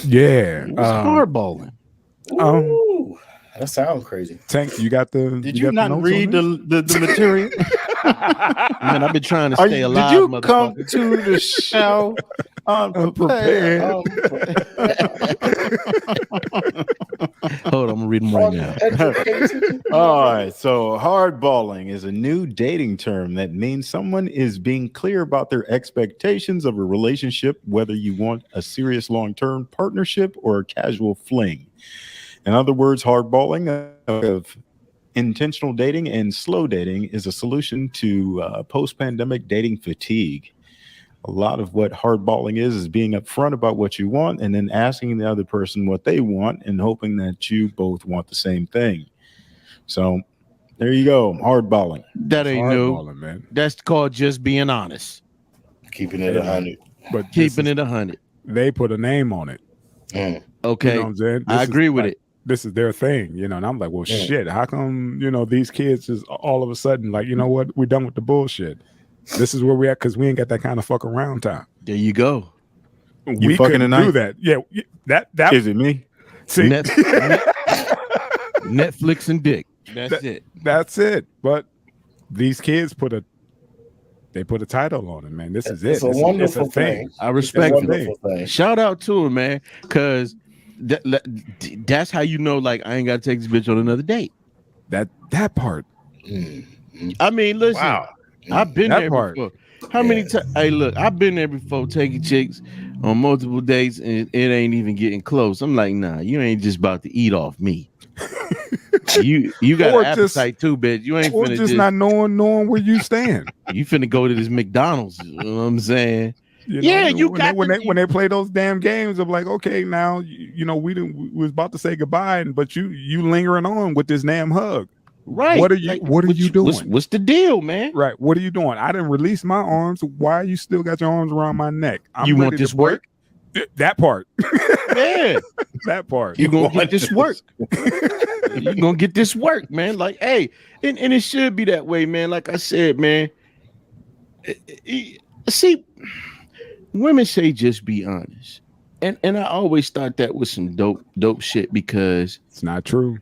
Yeah. What's hardballing? Ooh, that sounds crazy. Tank, you got the. Did you you got not the read the material? Man, I've been trying to stay alive. Did you come motherfucker. to the show unprepared? Hold on, I'm reading them right now. All right. So, hardballing is a new dating term that means someone is being clear about their expectations of a relationship, whether you want a serious long-term partnership or a casual fling. In other words, hardballing of intentional dating and slow dating is a solution to post-pandemic dating fatigue. A lot of what hardballing is being upfront about what you want and then asking the other person what they want and hoping that you both want the same thing. So there you go, hardballing. That ain't new, hardballing, man. That's called just being honest. Keeping it 100. But Keeping it 100. They put a name on it. Okay, you know what I'm saying? I agree with it. This is their thing, you know. And I'm like, well, shit. How come these kids is all of a sudden like, you know what? We're done with the bullshit. This is where we at because we ain't got that kind of fuck around time. There you go. We fucking couldn't do that. Yeah, that is it me? See, Netflix and dick. That's it. That's it. But these kids put a title on it, man. This is it. It's a wonderful thing. I respect it. Shout out to him, man, because that's how you know, like, I ain't got to take this bitch on another date. That part. I mean, listen. Wow. I've been there before. How many times? Hey, look, I've been there before taking chicks on multiple dates and it ain't even getting close. I'm like, nah, you ain't just about to eat off me. you got an appetite too, bitch. You ain't finna just not knowing where you stand. You finna go to this McDonald's. You know what I'm saying? When they play those damn games of like, okay, now we was about to say goodbye, but you lingering on with this damn hug. Right. What are you doing? What's the deal, man? Right. What are you doing? I didn't release my arms. Why you still got your arms around my neck? You want this work? That part. Yeah. That part. You gonna get this work. You gonna get this work, man. Like, hey, and it should be that way, man. Like I said, man. See, women say just be honest. And I always thought that was some dope shit because it's not true.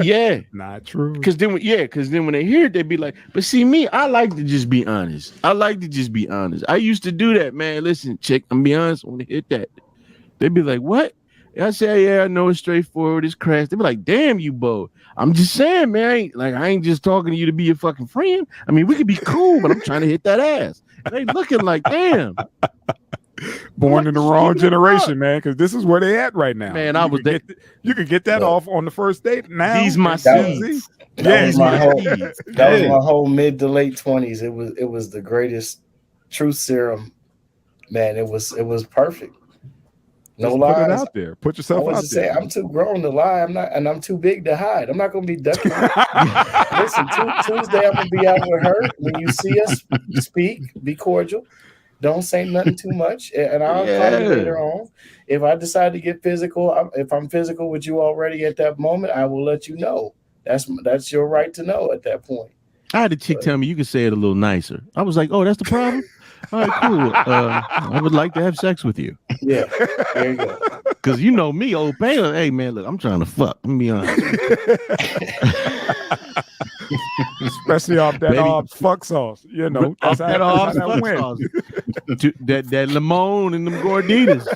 Yeah, not true. Because then when they hear it, they be like, "But see, me, I like to just be honest. I used to do that, man. Listen, chick, I'm be honest. I want to hit that." They be like, "What?" I say, "Yeah, I know it's straightforward. It's crash." They be like, "Damn, you bold." I'm just saying, man. I ain't just talking to you to be your fucking friend. I mean, we could be cool, but I'm trying to hit that ass. And they looking like, damn. Born in the wrong generation, man, because this is where they at right now. Man, you could get that off on the first date. Now these my sons. That was my whole mid to late 20s. It was the greatest truth serum. Man, it was perfect. No lies. Put it out there. Put yourself out there. I'm too grown to lie. I'm too big to hide. I'm not gonna be ducking. Listen, Tuesday I'm gonna be out with her. When you see us, speak, be cordial. Don't say nothing too much, and I'll call you later on. If I decide to get physical, if I'm physical with you already at that moment, I will let you know. That's your right to know at that point. I had a chick tell me you could say it a little nicer. I was like, oh, that's the problem? All right, cool. I would like to have sex with you. Yeah, there you go. Because you know me, old Baylor. Hey, man, look, I'm trying to fuck. Let me be honest. Especially off that fuck sauce, you know. Off that fuck sauce. that lemon and them gorditas.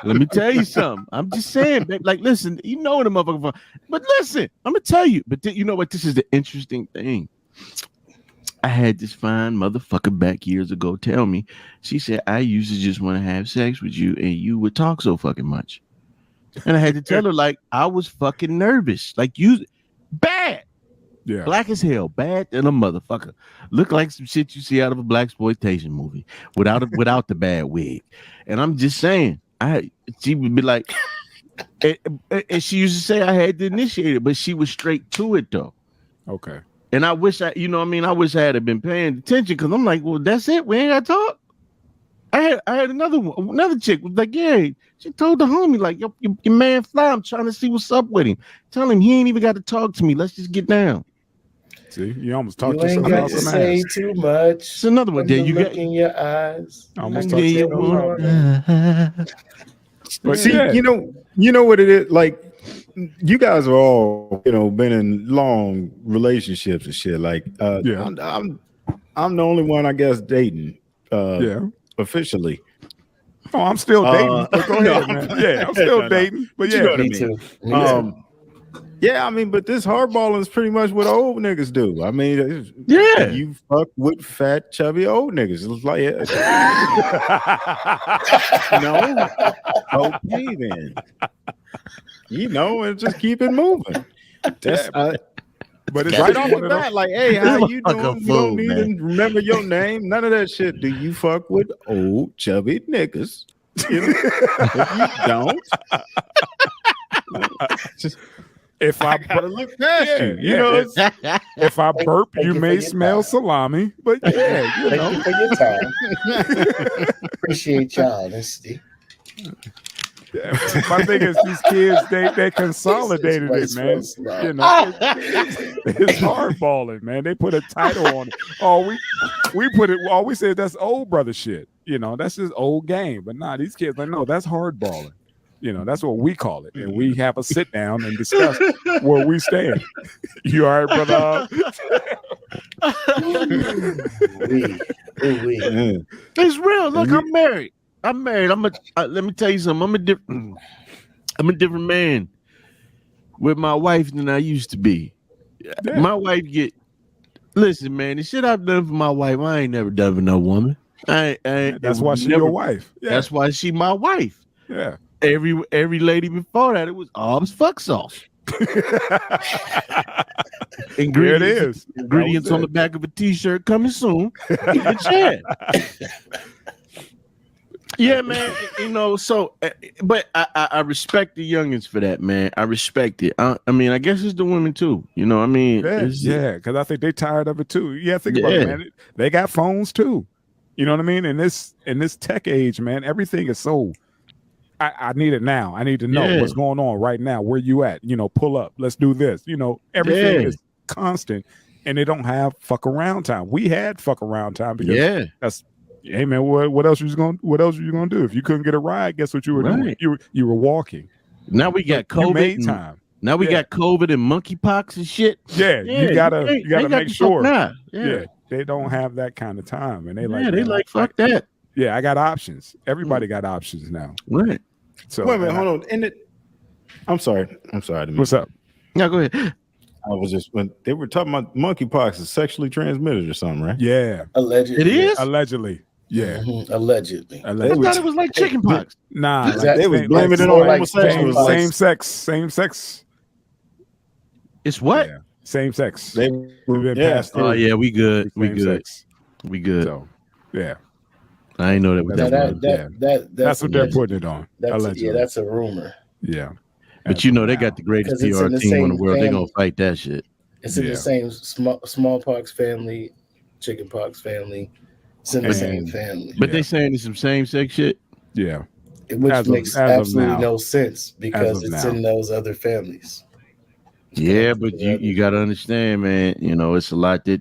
Let me tell you something. I'm just saying, babe, like, listen, you know the motherfucker. But listen, I'm gonna tell you. But you know what? This is the interesting thing. I had this fine motherfucker back years ago tell me. She said, I used to just want to have sex with you, and you would talk so fucking much. And I had to tell her, like, I was fucking nervous. Like, you bad. Yeah. Black as hell, bad than a motherfucker. Look like some shit you see out of a blaxploitation movie without the bad wig. And I'm just saying, she would be like, and she used to say I had to initiate it, but she was straight to it though. Okay. And I wish I had been paying attention because I'm like, well, that's it. We ain't got to talk. I had another chick was like, yeah, she told the homie, like, your man fly. I'm trying to see what's up with him. Tell him he ain't even got to talk to me. Let's just get down. See, you almost talked to somebody else. Say too much. It's another one. There you look in your eyes. I almost talked to But See, yeah. you know what it is. Like, you guys are all, been in long relationships and shit. Like, Yeah. I'm the only one, I guess, dating. Yeah. Officially. Oh, I'm still dating. But go no, ahead, man. Yeah, I'm still dating. But you yeah, know what I Me mean. too. Me too. Yeah, I mean, but this hardballing is pretty much what old niggas do. I mean, Yeah. you fuck with fat, chubby old niggas. It's like, no, okay then. And just keep it moving. That's but it's right just off one the of those. bat. Like, hey, how This you motherfucker doing? You fool, don't need man. to remember your name. None of that shit. Do you fuck with old, chubby niggas? If you don't, just If I gotta look past you. yeah. If I burp, Thank you you may for your smell time. salami. But yeah, Thank you for your time. Appreciate your honesty. My thing is these kids, they consolidated it, Jesus man. Christ, wow. It's hardballing, man. They put a title on it. Oh, we put it. All we said that's old brother shit. That's just old game. But nah, these kids like, no, that's hardballing. That's what we call it, and we have a sit down and discuss where we stand. You all right, brother? It's real. Look, I'm married. Let me tell you something. I'm a different man with my wife than I used to be. Yeah. My wife listen, man, the shit I've done for my wife, I ain't never done for no woman. That's why she your wife. Yeah. That's why she my wife. Yeah. Every lady before that, it was arms fuck sauce. Ingredients on the back of a t-shirt coming soon. Yeah, man. So, but I respect the youngins for that, man. I respect it. I mean, I guess it's the women too. I mean, yeah, because I think they tired of it too. Yeah, think about it, man. They got phones too. You know what I mean? In this tech age, man, everything is so. I need it now. I need to know what's going on right now. Where you at? Pull up. Let's do this. Everything is constant, and they don't have fuck around time. We had fuck around time because that's. Hey man, what else are you gonna do? If you couldn't get a ride, guess what you were doing? You were walking. Now we got COVID. You made time. Now we got COVID and monkeypox and shit. Yeah, you gotta make sure. Yeah, they don't have that kind of time, and they fuck that. Yeah, I got options. Everybody got options now. Right. So wait a minute, hold on. I'm sorry. What's up? Yeah, go ahead. I was just when they were talking about monkeypox is sexually transmitted or something, right? Yeah, allegedly. It is allegedly. Yeah, allegedly. I thought it was like chickenpox. Nah, they was blaming it on homosexuals. Same sex. It's what? Yeah. Same sex. We've been passed through. Oh yeah, we good. We good. Sex. We good. So, yeah. I ain't know that was that's what they're putting it on. That's a rumor. Yeah. But they got the greatest PR team in the world. They're gonna fight that shit. It's in the same smallpox family, chickenpox family. It's in the same family. But they saying it's some same sex shit. Yeah. Which makes absolutely no sense because it's in those other families. Yeah, but you got to understand, man. It's a lot that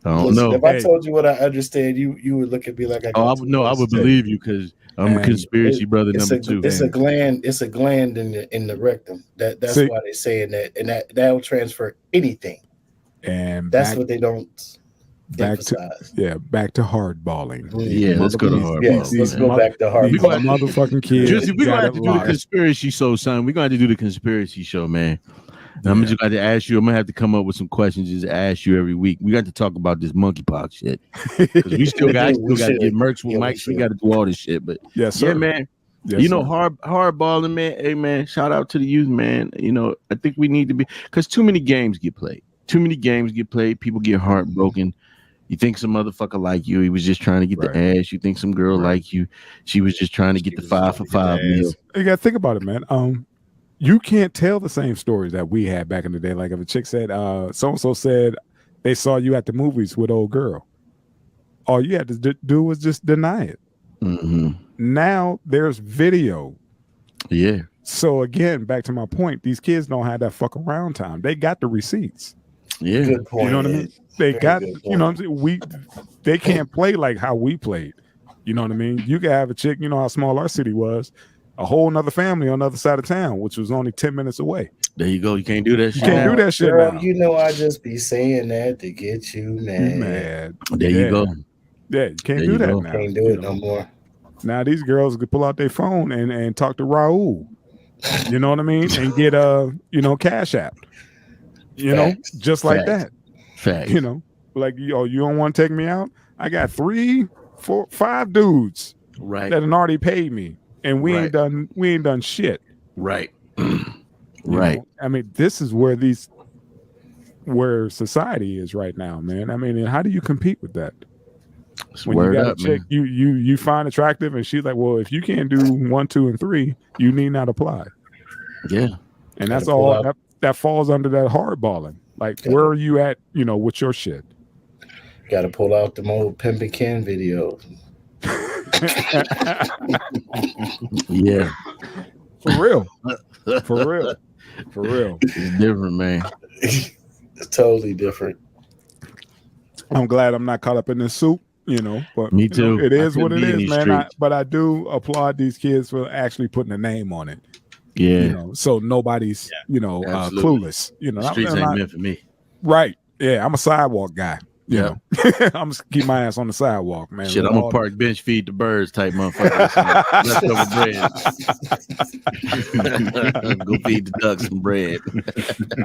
I don't know. If I told you what I understand, you would look at me like I. I would believe you because I'm a conspiracy brother number two. It's a gland. It's a gland in the rectum. That's why they're saying that, and that'll transfer anything. And that's what they don't. Back to hardballing. Yeah, let's go to hardballing. Yes, let's go back to hardballing. Motherfucking kids. We're gonna have to do the conspiracy show, son. We're gonna have to do the conspiracy show, man. I'm just going to ask you. I'm gonna have to come up with some questions just to ask you every week. We got to talk about this monkeypox shit because we still got to get merch with Mike. We got to do all this shit. But sir. Yeah, man. Yes, hardballing, man. Hey, man. Shout out to the youth, man. I think we need to be because too many games get played. People get heartbroken. You think some motherfucker like you, he was just trying to get the ass. You think some girl like you, she was just trying to get the 5 for 5 meal. You got to think about it, man. You can't tell the same stories that we had back in the day. Like if a chick said, so-and-so said they saw you at the movies with old girl. All you had to do was just deny it. Mm-hmm. Now there's video. Yeah. So again, back to my point, these kids don't have that fuck around time. They got the receipts. Yeah. Good point. You know what I mean? They got, you know what I'm saying? They can't play like how we played. You know what I mean? You could have a chick, you know how small our city was, a whole nother family on the other side of town, which was only 10 minutes away. There you go. You can't do that shit. You can't do that shit girl, now. you know I just be saying that to get you mad. There you go. Yeah, you can't There do you that go. now. Can't do it no more. Now these girls could pull out their phone and talk to Raul. You know what I mean? And get Cash App. You know, just like that. Facts. You know, like you don't want to take me out? I got 3, 4, 5 dudes Right. that already paid me, and we Right. ain't done shit. Right. Right. I mean, this is where society is right now, man. I mean, and how do you compete with that? When you got a chick you find attractive, and she's like, well, if you can't do 1, 2, and 3, you need not apply. Yeah. And that's all that falls under that hardballing. Like, where are you at, with your shit? Got to pull out the old Pimpin' Ken videos. Yeah. For real. For real. It's different, man. It's totally different. I'm glad I'm not caught up in this soup, but me too. It is what it is, man. But I do applaud these kids for actually putting a name on it. Yeah. So nobody's, clueless. The streets ain't meant for me. Right. Yeah. I'm a sidewalk guy. Yeah. I'm just keep my ass on the sidewalk, man. Shit, I'm a park bench, feed the birds type motherfucker. Leftover bread. Go feed the ducks some bread.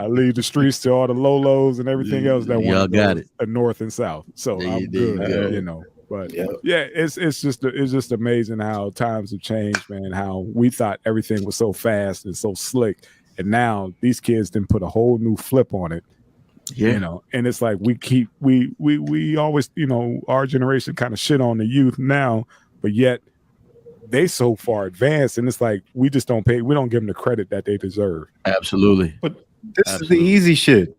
I leave the streets to all the Lolos and everything else that y'all got it. North and south. So I'm good, But yeah, it's just amazing how times have changed, man. How we thought everything was so fast and so slick, and now these kids didn't put a whole new flip on it. Yeah. And it's like we always, our generation kind of shit on the youth now, but yet they so far advanced, and it's like we just don't give them the credit that they deserve. Absolutely. But this is the easy shit.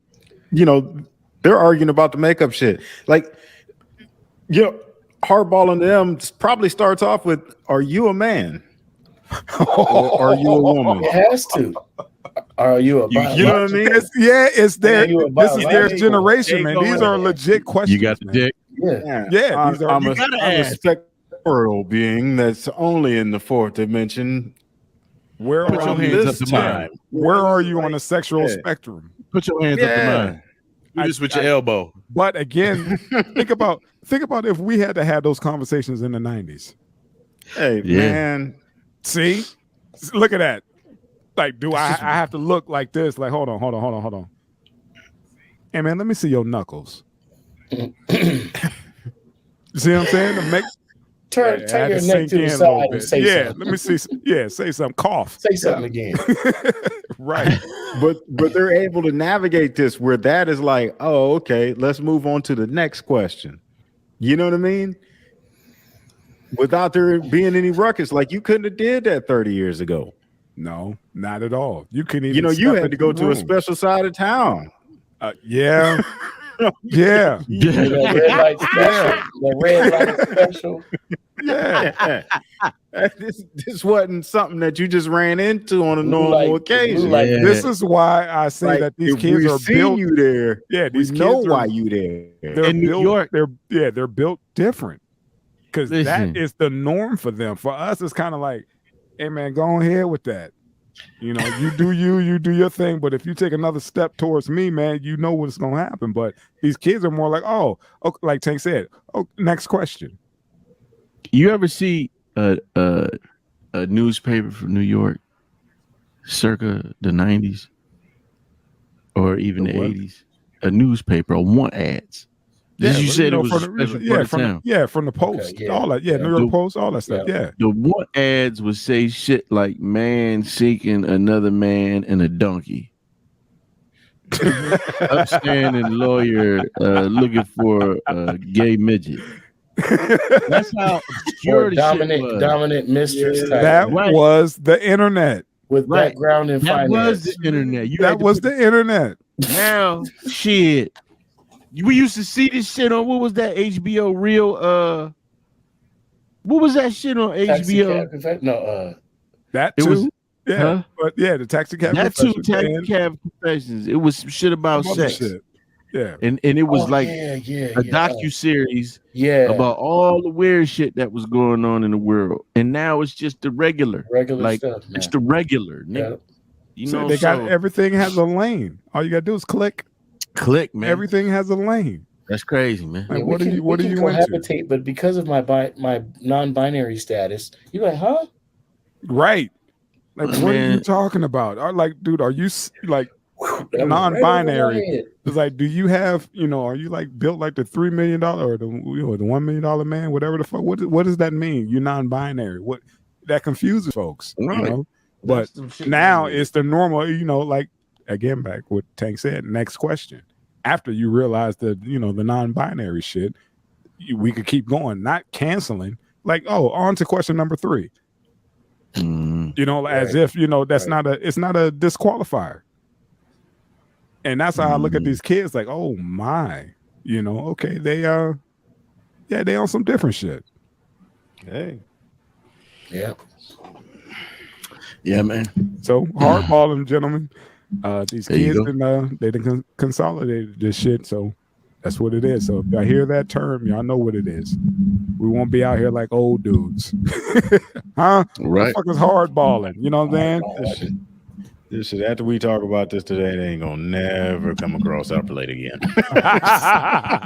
They're arguing about the makeup shit. Like, hardballing them probably starts off with, are you a man? Or are you a woman? It has to. Are you a you know what I mean? It's their this is their generation, man. These are legit questions. You got the dick. Yeah. I'm a spectral being that's only in the 4th dimension. Where Put your hands up to mine. Where are you on the sexual spectrum? Put your hands up to mine. Do this with your elbow. But again, think about if we had to have those conversations in the 90s. Hey, man. See? Look at that. Like, do I have to look like this? Like, hold on. Hey, man, let me see your knuckles. See what I'm saying? To make turn your neck to the side and say something. Let me see. Yeah, say something. Cough. Say something again. Right. But they're able to navigate this where that is like, oh, okay, let's move on to the next question. You know what I mean? Without there being any ruckus, like you couldn't have did that 30 years ago. No, not at all. You couldn't even. You had to go to a special side of town. Yeah. Yeah. The red light special. The red light special. Yeah. This wasn't something that you just ran into on a normal occasion. This is why I say that these kids are built. You there? Yeah, these kids know why you there. They're in New York. They're built different because that is the norm for them. For us, it's kind of like, hey man, go ahead with that. You do you do your thing. But if you take another step towards me, man, you know what's gonna happen. But these kids are more like, oh, like Tank said, next question. You ever see a newspaper from New York circa the 90s or even the 80s? A newspaper on want ads. You said it was from the Post, all that. Yeah, New York Post, all that stuff. Yeah. The want ads would say shit like man seeking another man and a donkey. Upstanding lawyer looking for a gay midget. That's how obscure dominant mistress type. That was the internet. With background in finance. That was the internet. That was the internet. Now, shit. We used to see this shit on, what was that HBO Real? What was that shit on HBO? That too. But the Taxi Cab. That too, Taxi Cab Confessions. It was some shit about sex. Shit. Yeah. And it was a docu-series about all the weird shit that was going on in the world. And now it's just the regular stuff, man. It's the regular, nigga. You know, they got everything has a lane. All you gotta do is click, man. Everything has a lane. That's crazy, man. Like, what are you cohabitate, but because of my non-binary status, you're like, huh? Right. Like, what are you talking about? Like, dude, are you like non-binary? It's like, do you have, are you like built like the $3 million or the $1 million man, whatever the fuck? What does that mean? You're non-binary. What that confuses folks, But now it's the normal, like again, back what Tank said. Next question. After you realize that the non-binary shit, we could keep going, not canceling. Like, on to question number 3. As if that's not a disqualifier. And that's how I look at these kids. Like, oh my, okay, they on some different shit. Hey, yeah, man. So hardballing, gentlemen. These kids they done consolidated this shit, so that's what it is. So if y'all hear that term, y'all know what it is. We won't be out here like old dudes. Huh? Right. What the fuck is hardballing? You know what I'm saying? This shit, after we talk about this today, they ain't gonna never come across our plate again.